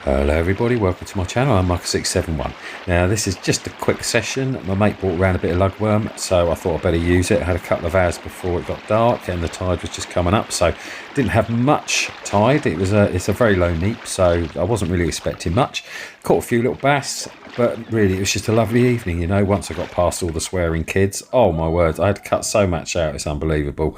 Hello everybody, welcome to my channel. I'm Michael671. Now this is just a quick session. My mate brought around a bit of lugworm, so I thought I'd better use it. I had a couple of hours before it got dark and the tide was just coming up, so didn't have much tide. It's a very low neap, so I wasn't really expecting much. Caught a few little bass, but really it was just a lovely evening, you know, once I got past all the swearing kids. Oh my word, I had to cut so much out, it's unbelievable.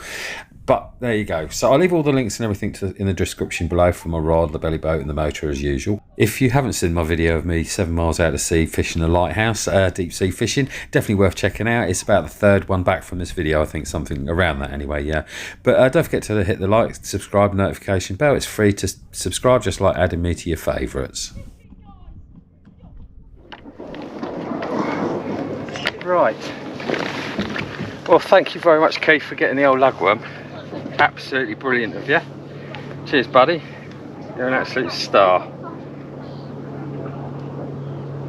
But there you go. So I'll leave all the links and everything in the description below for my rod, the belly boat and the motor as usual. If you haven't seen my video of me 7 miles out to sea fishing a lighthouse, deep sea fishing, definitely worth checking out. It's about the third one back from this video, I think, something around that anyway, yeah. But don't forget to hit the like, subscribe, notification bell. It's free to subscribe, just like adding me to your favourites. Right. Well, thank you very much, Keith, for getting the old lugworm. Absolutely brilliant of you. Cheers, buddy. You're an absolute star.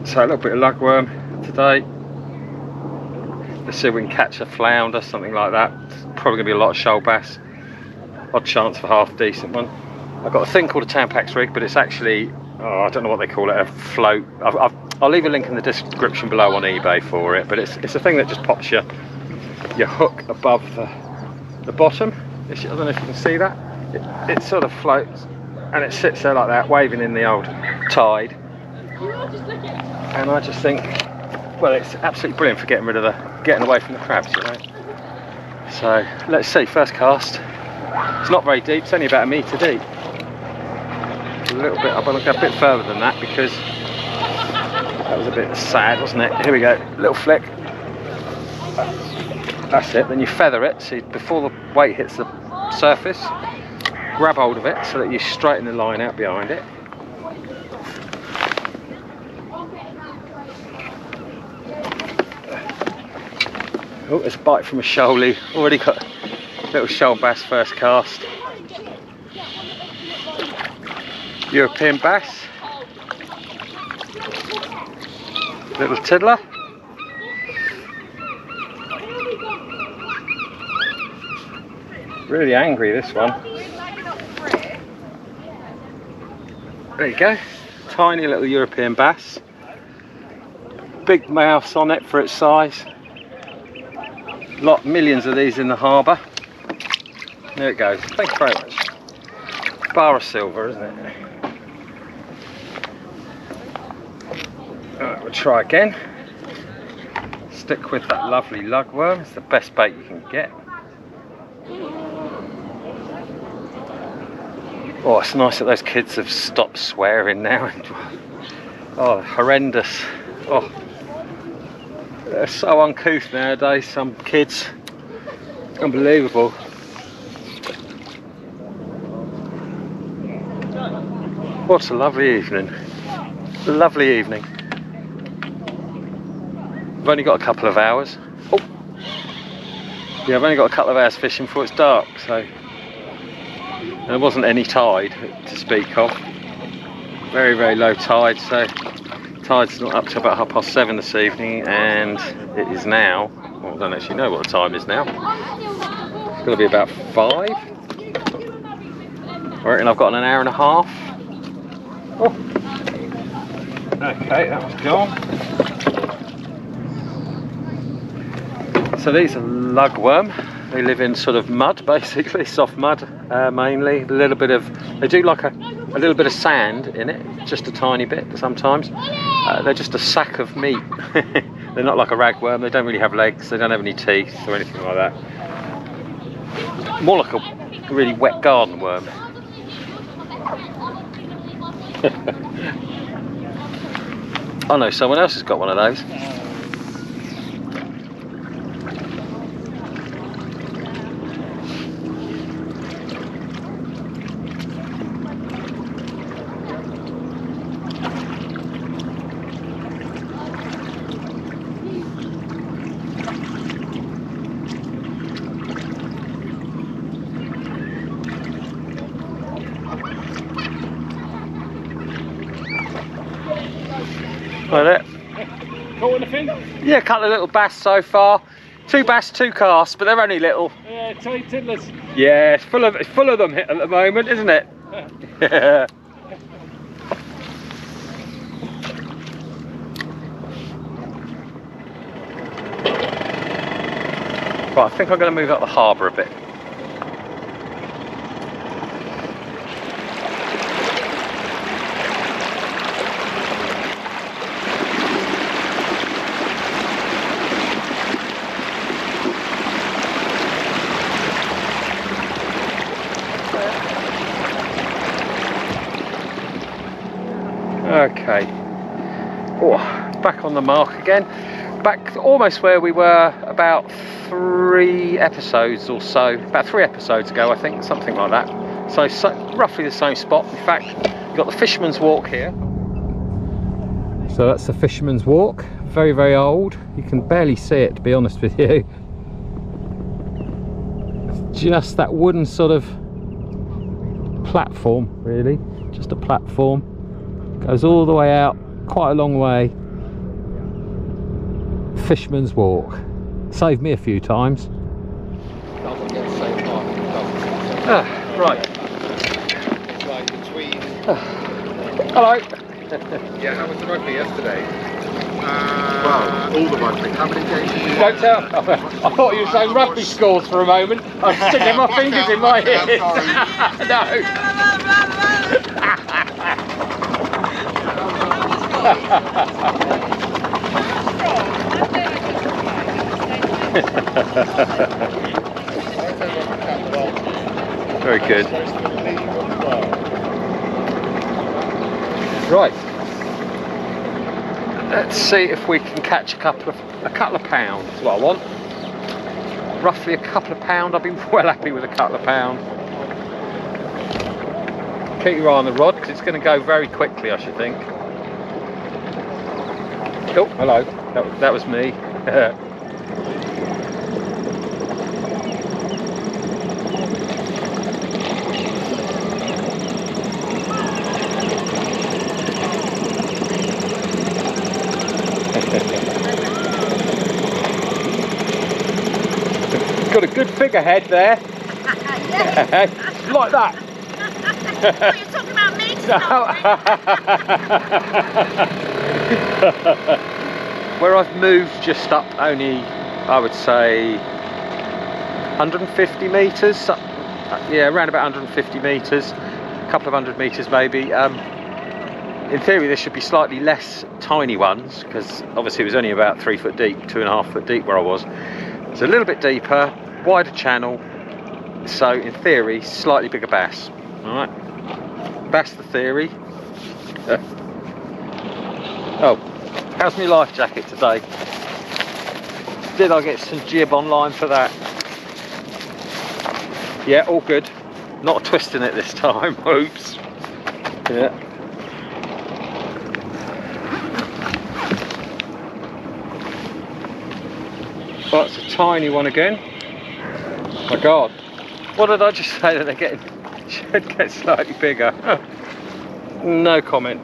So a little bit of lugworm today. Let's see if we can catch a flounder, something like that. It's probably going to be a lot of shoal bass. Odd chance for half decent one. I've got a thing called a Tampax rig, but it's actually, oh, I don't know what they call it, a float. I'll leave a link in the description below on eBay for it, but it's a thing that just pops your hook above the bottom. I don't know if you can see that. It sort of floats and it sits there like that, waving in the old tide. And I just think, well, it's absolutely brilliant for getting away from the crabs, you know. So let's see, first cast. It's not very deep, it's only about 1 metre deep. A little bit, I'm going to go a bit further than that because that was a bit sad, wasn't it? Here we go, little flick. That's it, then you feather it, so before the weight hits the surface, grab hold of it so that you straighten the line out behind it. Oh, there's a bite from a shoalie. Already got a little shoal bass first cast. European bass. Little tiddler. Really angry, this one. There you go. Tiny little European bass. Big mouths on it for its size. Millions of these in the harbour. There it goes. Thank you very much. Bar of silver, isn't it? Alright, we'll try again. Stick with that lovely lugworm. It's the best bait you can get. Oh, it's nice that those kids have stopped swearing now. Oh, horrendous. Oh, they're so uncouth nowadays, some kids. Unbelievable. What a lovely evening. Lovely evening. I've only got a couple of hours. Oh, yeah, I've only got a couple of hours fishing before it's dark, so. There wasn't any tide to speak of. Very, very low tide, so tide's not up to about 7:30 this evening, and it is now, well, I don't actually know what the time is now. It's going to be about 5. I reckon I've got an hour and a half. Oh. Okay, that was gone. So these are lugworm. They live in sort of mud, basically, soft mud mainly. A little bit of, they do like a little bit of sand in it, just a tiny bit sometimes. They're just a sack of meat. They're not like a ragworm, they don't really have legs, they don't have any teeth or anything like that. More like a really wet garden worm. Oh no, someone else has got one of those. Like it. Caught anything? Yeah, a couple of little bass so far. 2 bass, 2 casts, but they're only little. Yeah, tiny tiddlers. Yeah, it's full of them at the moment, isn't it? Yeah. Right, I think I'm going to move up the harbour a bit. Okay. Oh, back on the mark again. Back almost where we were about 3 episodes or so. About 3 episodes ago, I think, something like that. So roughly the same spot. In fact, you've got the Fisherman's Walk here. So that's the Fisherman's Walk. Very, very old. You can barely see it, to be honest with you. Just that wooden sort of platform, really. Just a platform. Goes all the way out, quite a long way. Fisherman's Walk. Saved me a few times. Right. Hello. Yeah, how was the rugby yesterday? Well, all the rugby. How many games did you Don't tell. I thought you were saying rugby scores for a moment. I was sticking my fingers in my ears. No. Very good. Right. Let's see if we can catch a couple of pounds. That's what I want. Roughly a couple of pound. I've been well happy with a couple of pound. Keep your eye on the rod because it's going to go very quickly, I should think. Oh, hello. That was me. Got a good figurehead there. Yes. Like that. Oh, you're talking about me today. Where I've moved just up only, I would say, 150 metres. Yeah, around about 150 metres. A couple of 100 metres maybe. In theory there should be slightly less tiny ones because obviously it was only about 3 foot deep, 2.5 foot deep where I was. It's a little bit deeper, wider channel, so in theory slightly bigger bass. Alright, that's the theory. Oh, how's my life jacket today? Did I get some jib online for that? Yeah, all good. Not twisting it this time. Oops. Yeah. Oh, that's a tiny one again. My God. What did I just say that they're getting? Should get slightly bigger. No comment.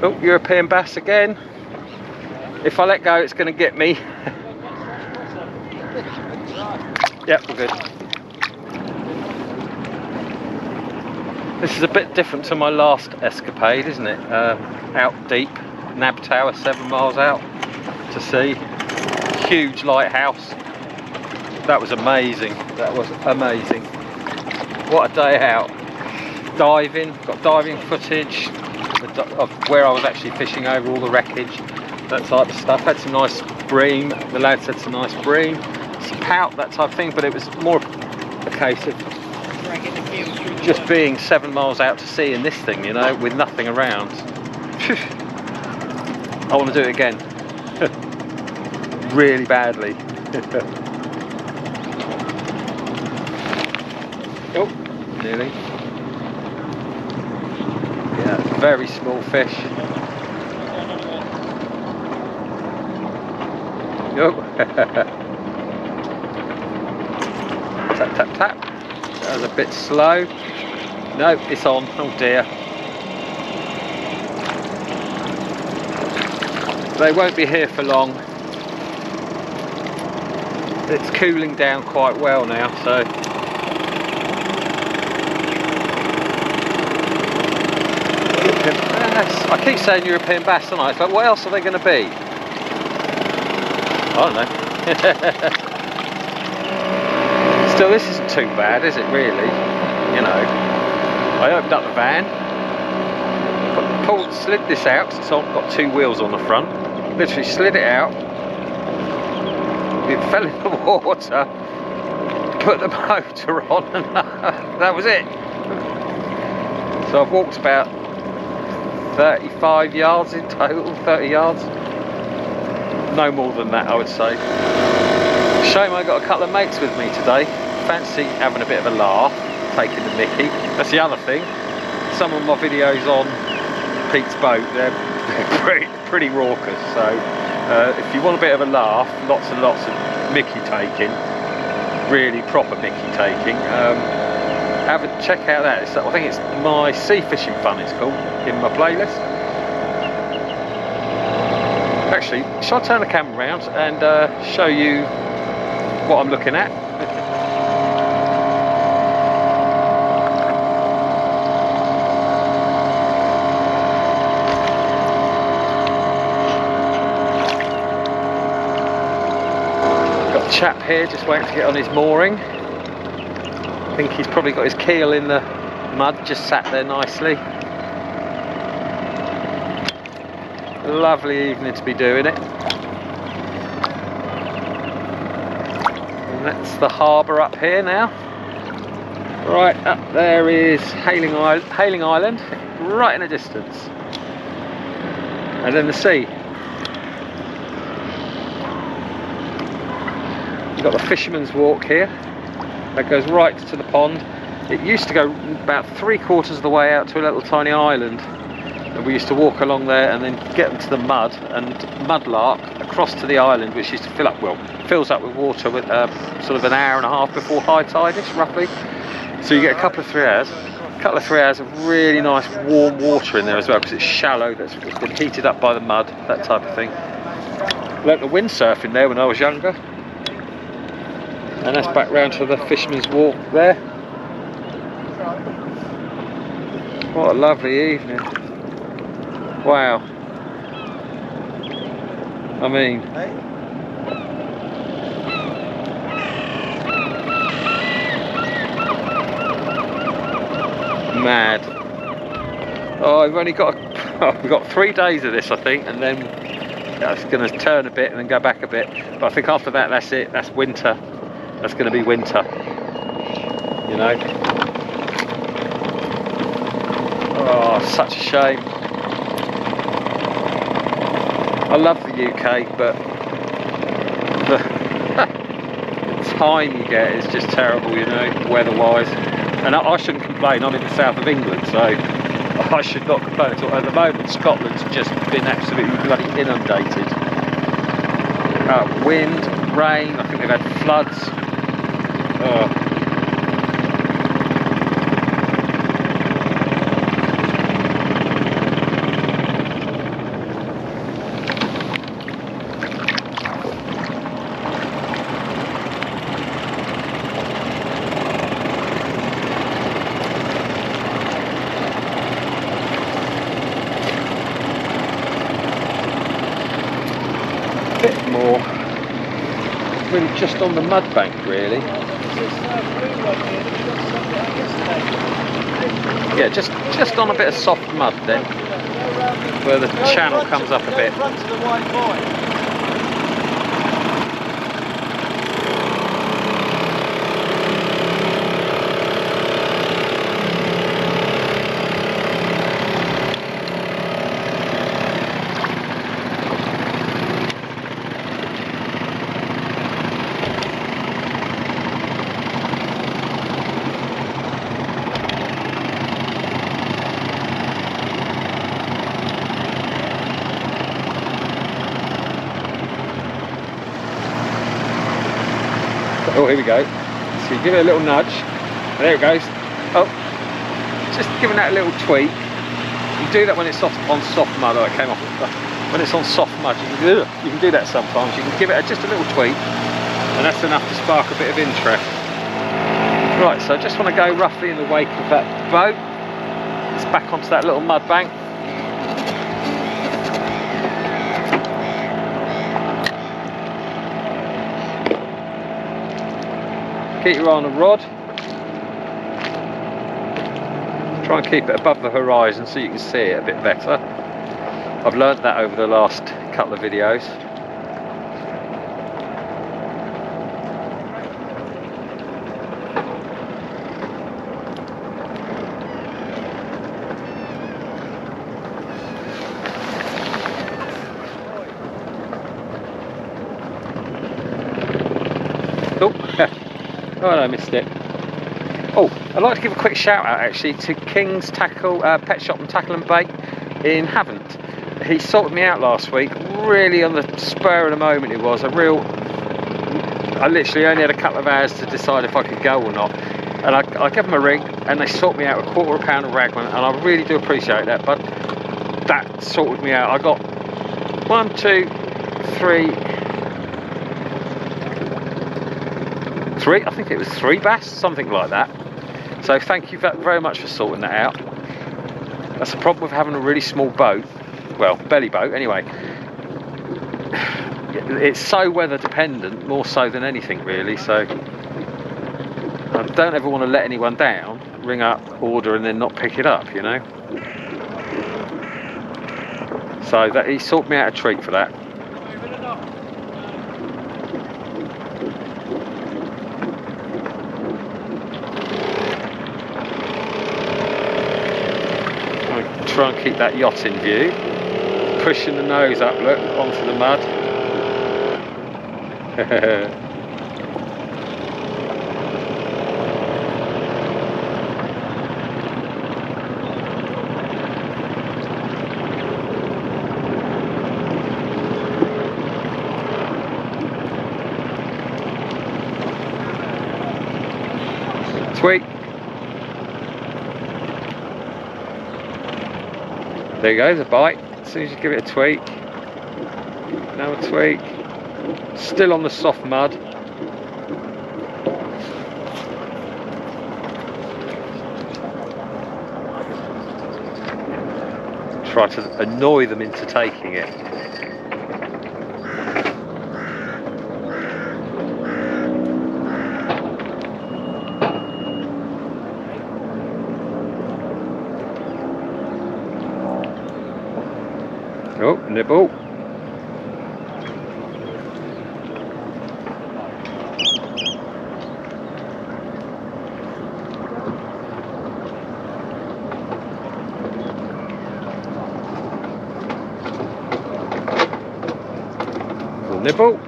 Oh, European bass again. If I let go, it's going to get me. Yep, we're good. This is a bit different to my last escapade, isn't it? Out deep, Nab Tower, 7 miles out to sea. Huge lighthouse. That was amazing. That was amazing. What a day out. Diving, got diving footage of where I was actually fishing over all the wreckage, that type of stuff. Had some nice bream. The lads had some nice bream, some pout, that type of thing. But it was more a case of just being 7 miles out to sea in this thing, you know, with nothing around. I want to do it again. Really badly. Oh, nearly. Yeah, very small fish. Oh. Tap, tap, tap. That was a bit slow. No, it's on. Oh dear. They won't be here for long. It's cooling down quite well now, so. I keep saying European bass, don't I? It's like, what else are they going to be? I don't know. Still, this isn't too bad, is it really? You know, I opened up the van, slid this out, because it's got two wheels on the front. Literally slid it out. It fell in the water. Put the motor on, and that was it. So I've walked about 35 yards in total, 30 yards. No more than that, I would say. Shame I got a couple of mates with me today. Fancy having a bit of a laugh, taking the mickey. That's the other thing. Some of my videos on Pete's boat, they're pretty raucous. So if you want a bit of a laugh, lots and lots of mickey taking, really proper mickey taking, check out that. I think it's my sea fishing fun, it's called, in my playlist. Actually, shall I turn the camera around and show you what I'm looking at? Got a chap here just waiting to get on his mooring. I think he's probably got his keel in the mud, just sat there nicely. Lovely evening to be doing it. And that's the harbour up here now. Right up there is Hailing Island, right in the distance. And then the sea. You've got the Fisherman's Walk here. That goes right to the pond. It used to go about 3/4 of the way out to a little tiny island. And we used to walk along there and then get into the mud and mudlark across to the island, which used to fill up, well, fills up with water with sort of an hour and a half before high tide-ish, roughly. So you get a couple of 3 hours. A couple of 3 hours of really nice warm water in there as well, because it's shallow, it's been heated up by the mud, that type of thing. Learnt to windsurf in there when I was younger. And that's back round to the Fisherman's Walk there. What a lovely evening. Wow. I mean, mad. Oh, we've only got we've got 3 days of this, I think, and then it's going to turn a bit and then go back a bit. But I think after that, that's it. That's winter. That's going to be winter. You know. Oh, such a shame. I love the UK, but the time you get is just terrible, you know, weather-wise. And I shouldn't complain. I'm in the south of England, so I should not complain at all. At the moment, Scotland's just been absolutely bloody inundated. Wind, rain. I think they've had floods. Oh. Bit more, really just on the mud bank, really. Yeah, just on a bit of soft mud then, where the channel comes up a bit. Oh, here we go. So you give it a little nudge. There it goes. Oh, just giving that a little tweak. You do that when it's on soft mud. Oh, it came off. When it's on soft mud, you can do that sometimes. You can give it just a little tweak, and that's enough to spark a bit of interest. Right, so I just want to go roughly in the wake of that boat. It's back onto that little mud bank. Keep your eye on the rod. Try and keep it above the horizon so you can see it a bit better. I've learnt that over the last couple of videos. Oh, I missed it. Oh, I'd like to give a quick shout out actually to King's Tackle, Pet Shop and Tackle and Bait in Havant. He sorted me out last week, really on the spur of the moment it was. I literally only had a couple of hours to decide if I could go or not. And I gave them a ring and they sorted me out a £1/4 of ragman, and I really do appreciate that. But that sorted me out. I got 1, 2, 3, I think it was 3 bass, something like that. So thank you very much for sorting that out. That's the problem with having a really small boat, well, belly boat anyway. It's so weather dependent, more so than anything really, so I don't ever want to let anyone down, ring up, order and then not pick it up, you know. So that he sorted me out a treat for that. Try and keep that yacht in view, pushing the nose up, look, onto the mud. Tweak. There you go, there's a bite. As soon as you give it a tweak. Now a tweak. Still on the soft mud. Try to annoy them into taking it. Oh, nibble. Nibble.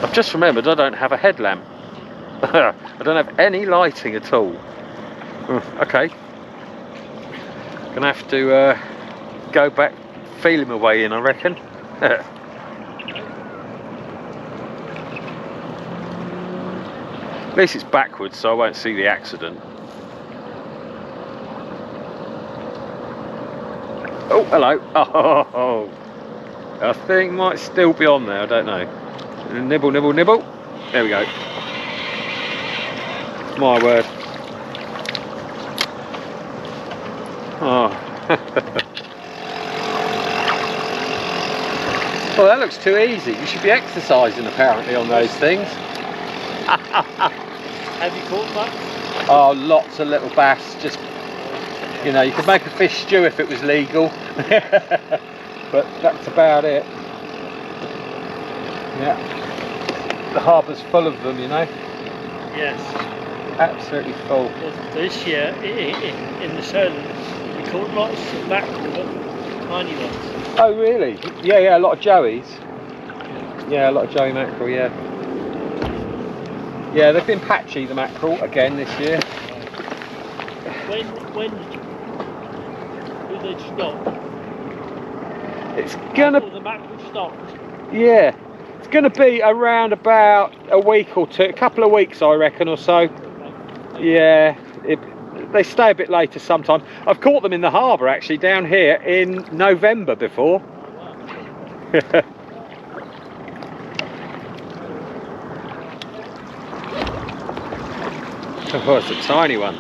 I've just remembered I don't have a headlamp. I don't have any lighting at all. Okay. Gonna have to go back, feeling my way in, I reckon. At least it's backwards, so I won't see the accident. Oh, hello. Oh, I think might still be on there, I don't know. Nibble, nibble, nibble. There we go. My word. Oh. Well, that looks too easy. You should be exercising apparently on those things. Have you caught much? Oh, lots of little bass. Just, you know, you could make a fish stew if it was legal. But that's about it. Yeah. The harbour's full of them, you know. Yes. Absolutely full. This year, in the Solent, we caught lots of mackerel, but tiny ones. Oh, really? Yeah, yeah, a lot of joeys. Yeah, a lot of joey mackerel, yeah. Yeah, they've been patchy, the mackerel, again this year. When do they stop? It's gonna... The mackerel stopped. Yeah. It's going to be around about a week or two, a couple of weeks I reckon or so. Yeah, they stay a bit later sometimes. I've caught them in the harbour actually down here in November before. Oh, it's a tiny one.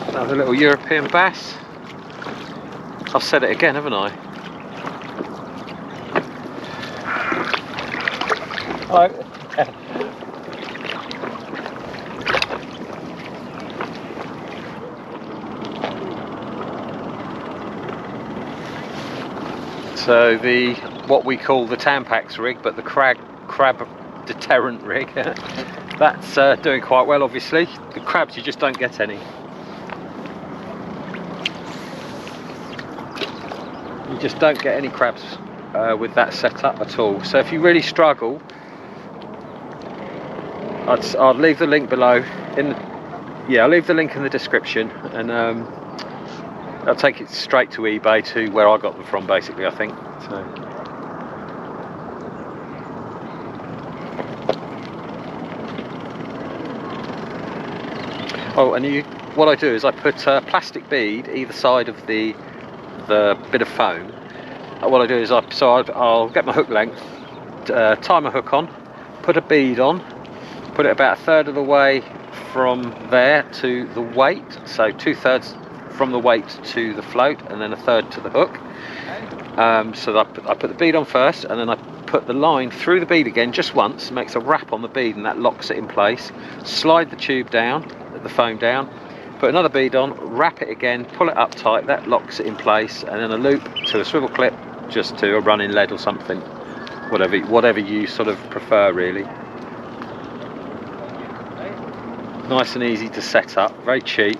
Another little European bass. I've said it again, haven't I? So the what we call the Tampax rig, but the crab deterrent rig, that's doing quite well. Obviously, the crabs you just don't get any. You just don't get any crabs with that setup at all. So if you really struggle, I'd leave the link below. I'll leave the link in the description, and I'll take it straight to eBay, to where I got them from, basically, I think. So. Oh, and what I do is I put a plastic bead either side of the bit of foam. What I do is I'll get my hook length, tie my hook on, put a bead on, put it about 1/3 of the way from there to the weight, so 2/3 from the weight to the float, and then 1/3 to the hook. So that I put the bead on first, and then I put the line through the bead again just once, makes a wrap on the bead, and that locks it in place. Slide the tube down, the foam down, put another bead on, wrap it again, pull it up tight, that locks it in place, and then a loop to a swivel clip, just to a running lead or something, whatever you sort of prefer, really. Nice and easy to set up, very cheap.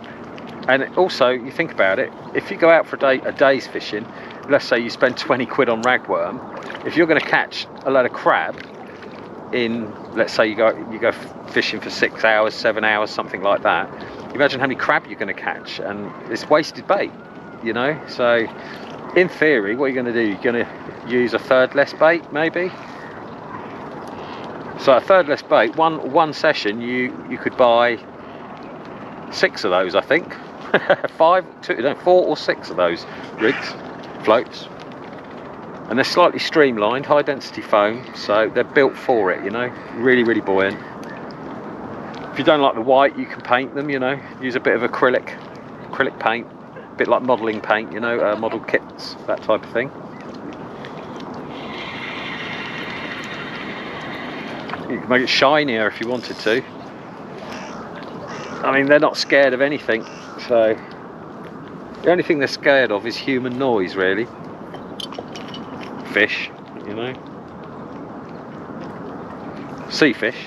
And also, you think about it, if you go out for a day's fishing, let's say you spend 20 quid on ragworm, if you're going to catch a load of crab in, let's say you go fishing for 6 hours, 7 hours, something like that, imagine how many crab you're going to catch, and it's wasted bait, you know. So in theory, what you're going to do, you're going to use 1/3 less bait, maybe. So 1/3 less bait, one session you could buy 6 of those, I think. 4 or 6 of those rigs, floats, and they're slightly streamlined, high density foam, so they're built for it, you know, really buoyant. If you don't like the white, you can paint them, you know, use a bit of acrylic paint, a bit like modelling paint, you know, model kits, that type of thing. You can make it shinier if you wanted to. I mean, they're not scared of anything, so the only thing they're scared of is human noise, really. Fish, you know. Sea fish.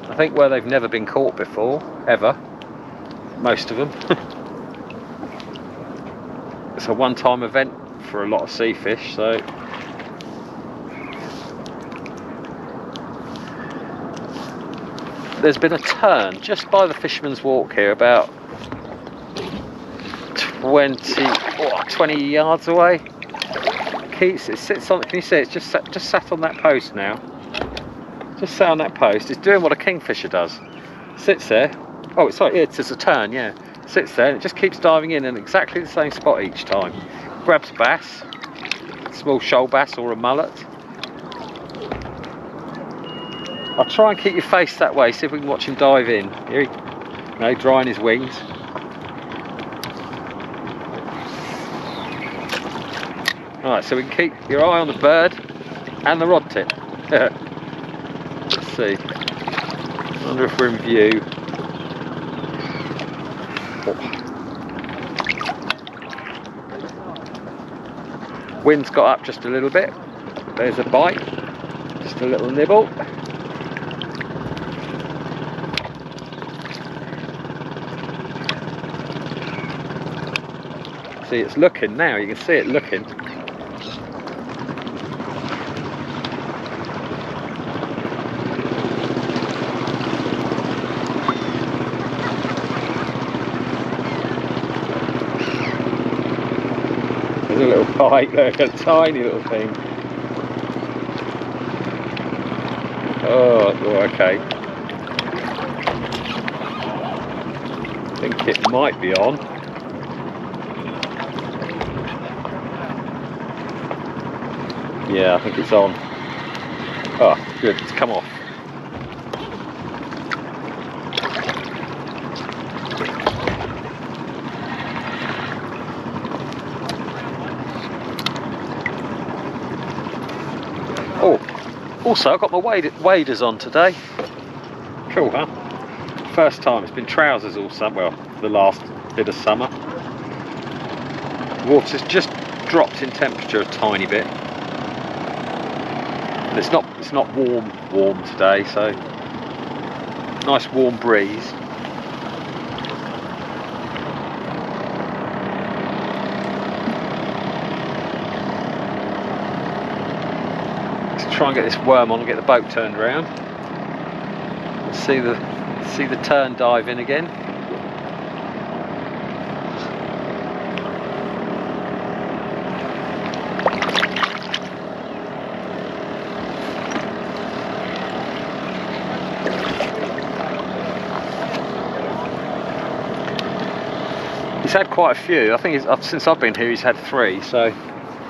I think where they've never been caught before, ever, most of them. It's a one-time event for a lot of sea fish, so there's been a turn just by the Fisherman's Walk here, about 20 yards away. It sits on, can you see it's just sat on that post now. Just sat on that post. It's doing what a kingfisher does. Sits there. Oh, it's like, it's a turn, yeah. Sits there and it just keeps diving in exactly the same spot each time. Grabs bass, small shoal bass or a mullet. I'll try and keep your face that way, see if we can watch him dive in. Here he, drying his wings. Alright, so we can keep your eye on the bird and the rod tip. Let's see. I wonder if we're in view. Oh. Wind's got up just a little bit. There's a bite. Just a little nibble. See, it's looking now, you can see it looking. There's a little bite, look, a tiny little thing. Oh, okay. think it might be on. Yeah, I think it's on. Oh, good, it's come off. Oh, also I've got my waders on today. Cool, huh? First time. It's been trousers all summer, well, the last bit of summer. Water's just dropped in temperature a tiny bit. But it's not warm today, so nice warm breeze. Let's try and get this worm on and get the boat turned around. See the turn dive in again. He's had quite a few. I think since I've been here he's had 3, so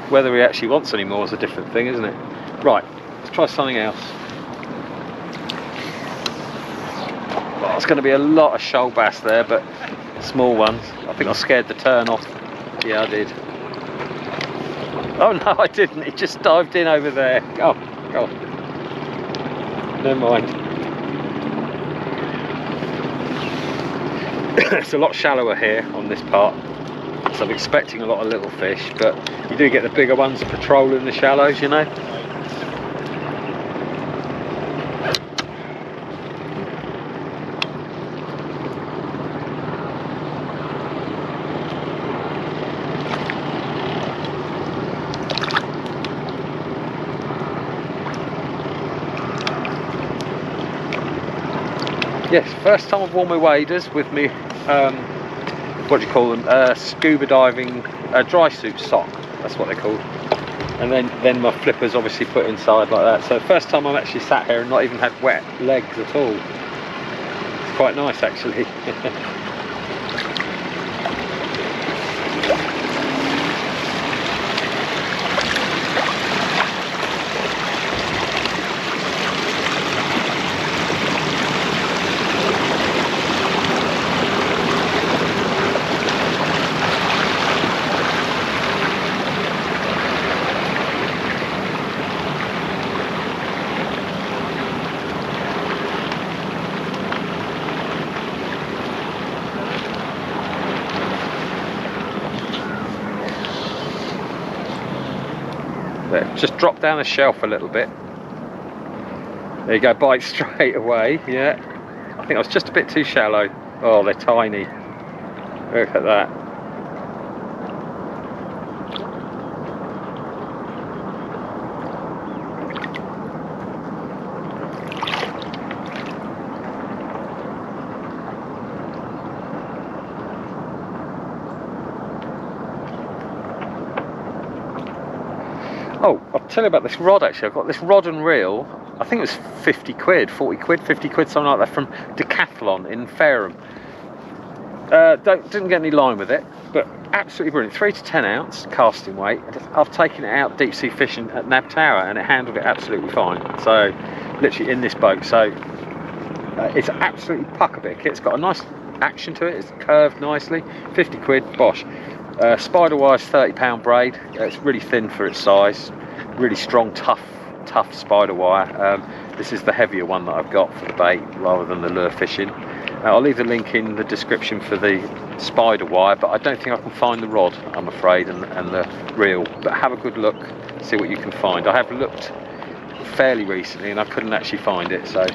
whether he actually wants any more is a different thing, isn't it? Right, let's try something else. Well, it's going to be a lot of shoal bass there, but small ones. I think I scared the turn off. Yeah, I did. Oh no, I didn't. It just dived in over there. Oh, God. Never mind. It's a lot shallower here on this part, so I'm expecting a lot of little fish, but you do get the bigger ones patrolling the shallows, you know. Yes, first time I've worn my waders with me, what do you call them, scuba diving, dry suit sock, that's what they're called. And then my flippers obviously put inside like that. So first time I've actually sat here and not even had wet legs at all. It's quite nice actually. There, just drop down the shelf a little bit. There you go, bite straight away. Yeah, I think I was just a bit too shallow. Oh, they're tiny. Look at that. Oh, I'll tell you about this rod actually. I've got this rod and reel, I think it was 50 quid, 40 quid, 50 quid, something like that, from Decathlon in Fareham. Didn't get any line with it, but absolutely brilliant. 3 to 10 ounce casting weight. I've taken it out deep sea fishing at Nab Tower and it handled it absolutely fine. So, literally in this boat. So, it's absolutely puckerbick. It's got a nice action to it, it's curved nicely. 50 quid, bosh. Spider wire's £30 braid. It's really thin for its size, really strong, tough spider wire. This is the heavier one that I've got for the bait rather than the lure fishing. I'll leave the link in the description for the spider wire, but I don't think I can find the rod, I'm afraid, and the reel. But have a good look, see what you can find. I have looked fairly recently and I couldn't actually find it, so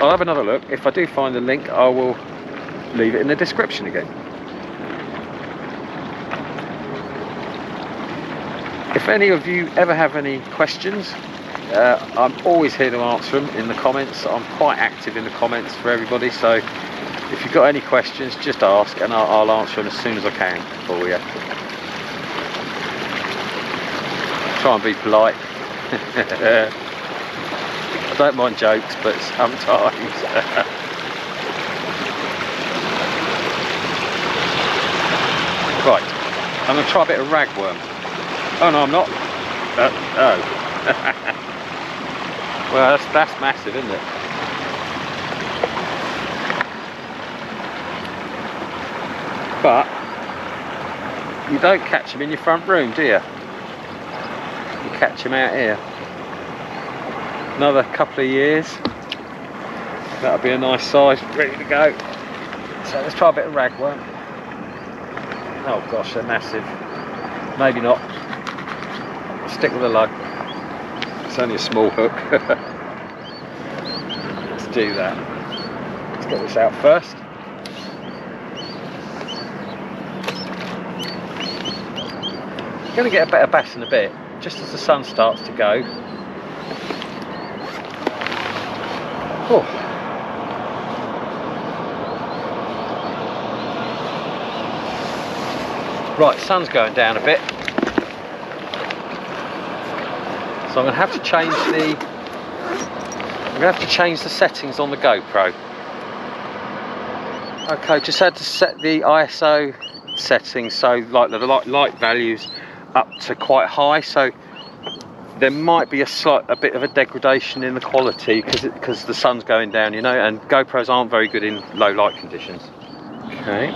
I'll have another look. If I do find the link, I will leave it in the description again. If any of you ever have any questions, I'm always here to answer them in the comments. I'm quite active in the comments for everybody, so if you've got any questions, just ask and I'll answer them as soon as I can for you. Try and be polite. I don't mind jokes, but sometimes. Right, I'm going to try a bit of ragworm. Oh no, I'm not. Oh. Well, that's massive, isn't it? But you don't catch them in your front room, do you? You catch them out here. Another couple of years, that'll be a nice size, ready to go. So let's try a bit of ragworm. Oh gosh, they're massive. Maybe not. I'll stick with the lug. It's only a small hook. Let's do that. Let's get this out first. Going to get a better bass in a bit, just as the sun starts to go. Oh. Right, sun's going down a bit, so I'm going to have to change the settings on the GoPro. Okay, just had to set the ISO settings, so like the light values up to quite high, so there might be a bit of a degradation in the quality because the sun's going down, you know, and GoPros aren't very good in low light conditions. Okay.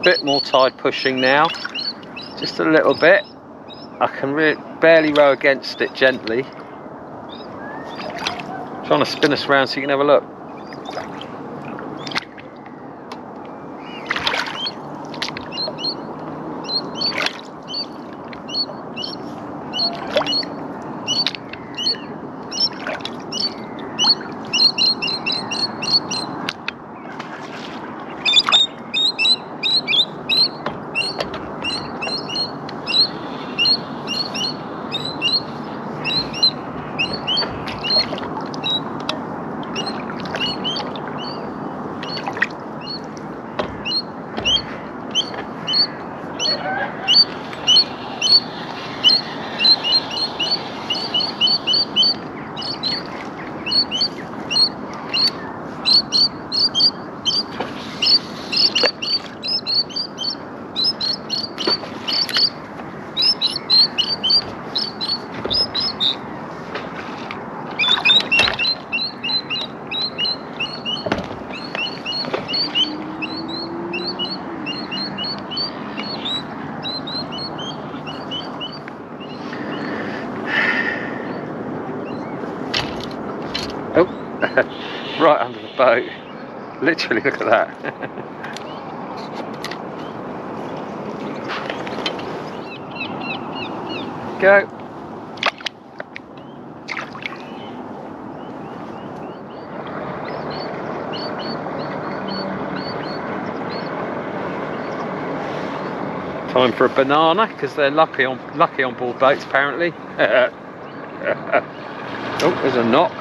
Bit more tide pushing now, just a little bit. I can barely row against it gently. Trying to spin us around so you can have a look. Right under the boat. Literally, look at that. Go. Time for a banana because they're lucky on board boats apparently. Oh, there's a knock.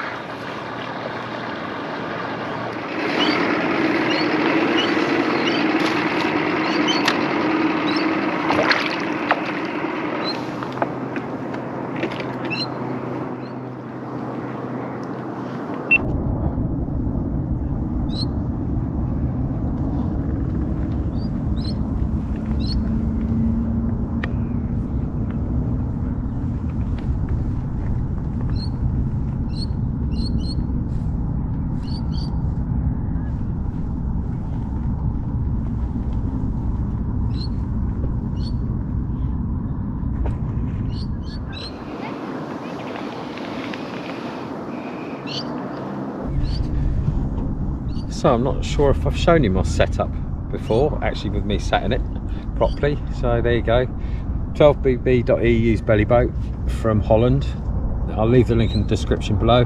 So I'm not sure if I've shown you my setup before, actually with me sat in it properly. So there you go, 12bb.eu's Bellyboat from Holland. I'll leave the link in the description below.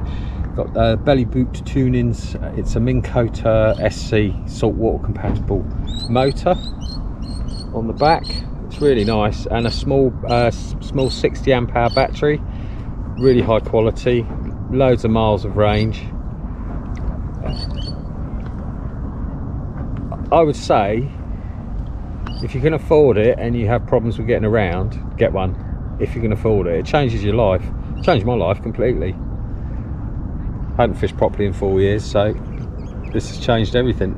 Got Bellyboat tunings. It's a Minn Kota SC saltwater compatible motor on the back. It's really nice, and a small 60 amp hour battery. Really high quality, loads of miles of range. I would say, if you can afford it and you have problems with getting around, get one. If you can afford it, it changes your life. It changed my life completely. I hadn't fished properly in 4 years, so this has changed everything.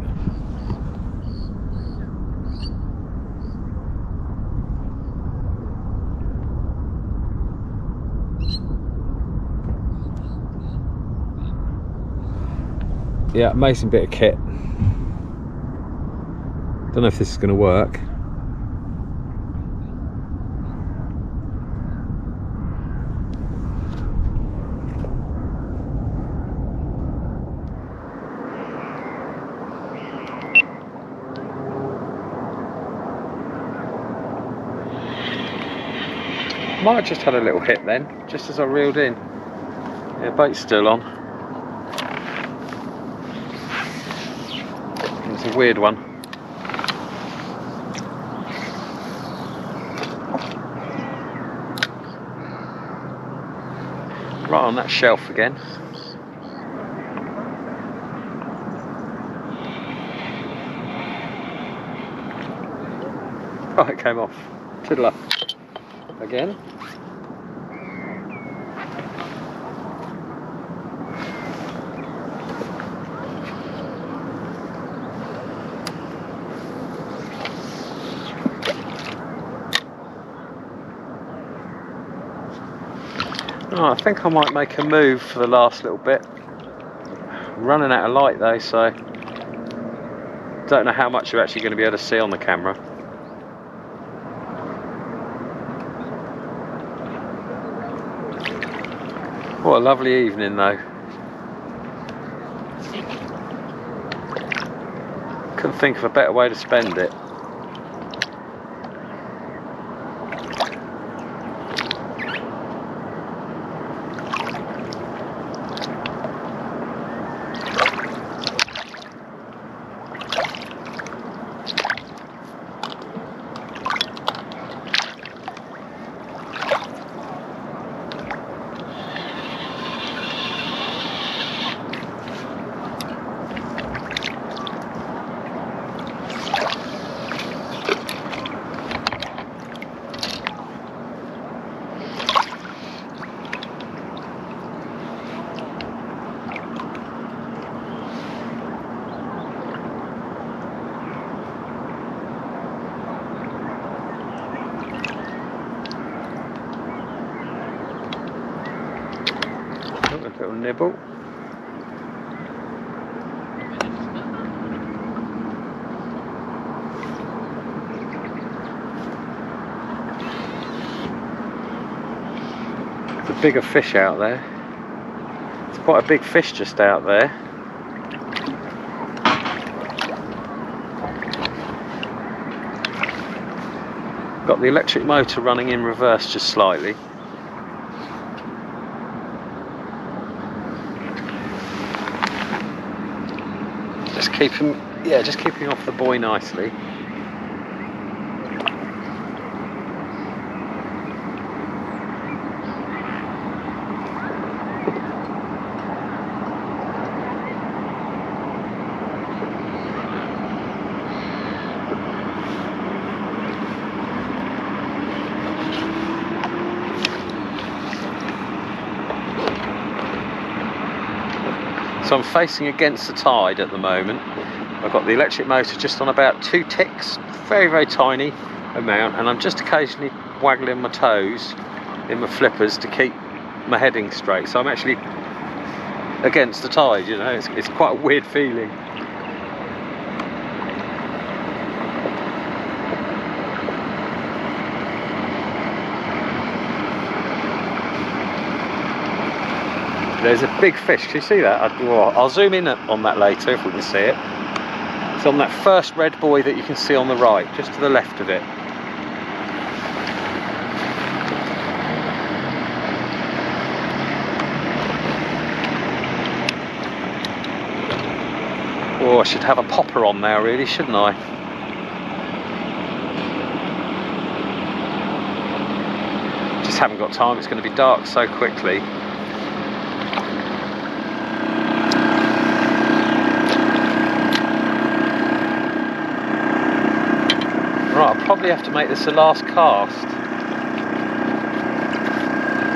Yeah, amazing bit of kit. Don't know if this is going to work. Might have just had a little hit then, just as I reeled in. Yeah, bait's still on. It's a weird one. Right on that shelf again. Oh, it came off. Tiddler. Again. Oh, I think I might make a move for the last little bit. I'm running out of light though, so don't know how much you're actually going to be able to see on the camera. What a lovely evening though. Couldn't think of a better way to spend it. Little nibble. There's a bigger fish out there. It's quite a big fish just out there. Got the electric motor running in reverse just slightly. Keep him, yeah, just keeping off the buoy nicely. So I'm facing against the tide at the moment. I've got the electric motor just on about 2 ticks, very, very tiny amount, and I'm just occasionally waggling my toes in my flippers to keep my heading straight. So I'm actually against the tide, you know, it's quite a weird feeling. There's a big fish, can you see that? I'll zoom in on that later if we can see it. It's on that first red buoy that you can see on the right, just to the left of it. Oh, I should have a popper on now really, shouldn't I? Just haven't got time, it's going to be dark so quickly. Right, I'll probably have to make this the last cast.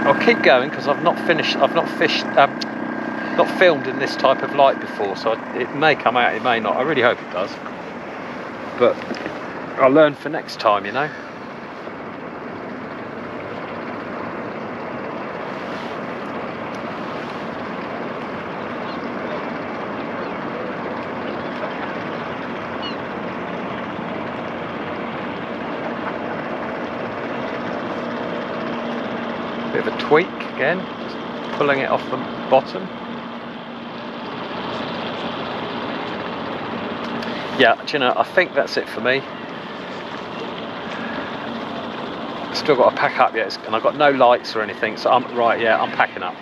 I'll keep going because I've not filmed in this type of light before, so it may come out, it may not. I really hope it does. But I'll learn for next time, you know. Bit of a tweak again, just pulling it off the bottom. Yeah, do you know, I think that's it for me. Still got to pack up yet, and I've got no lights or anything, so I'm right. Yeah, I'm packing up.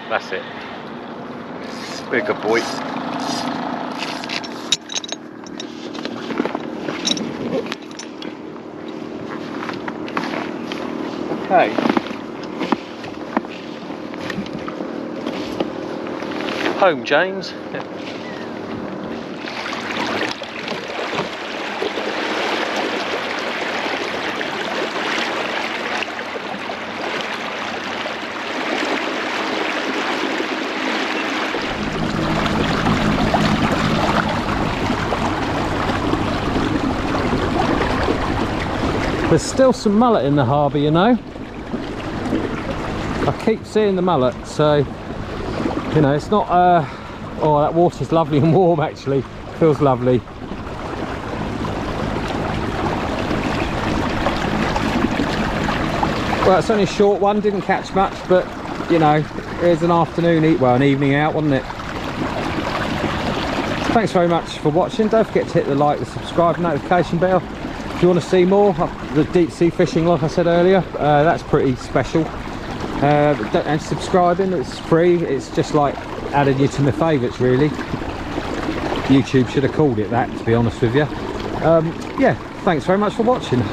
That's it. Be a good boy. Okay. Home, James. Yeah. There's still some mullet in the harbour, you know. I keep seeing the mullet, so you know, it's not oh, that water's lovely and warm actually. Feels lovely. Well, it's only a short one, didn't catch much, but you know, here's an afternoon an evening out, wasn't it? Thanks very much for watching. Don't forget to hit the like, the subscribe, notification bell. If you want to see more of the deep sea fishing, like I said earlier, that's pretty special. And subscribing, it's free. It's just like adding you to my favourites, really. YouTube should have called it that, to be honest with you. Yeah, thanks very much for watching.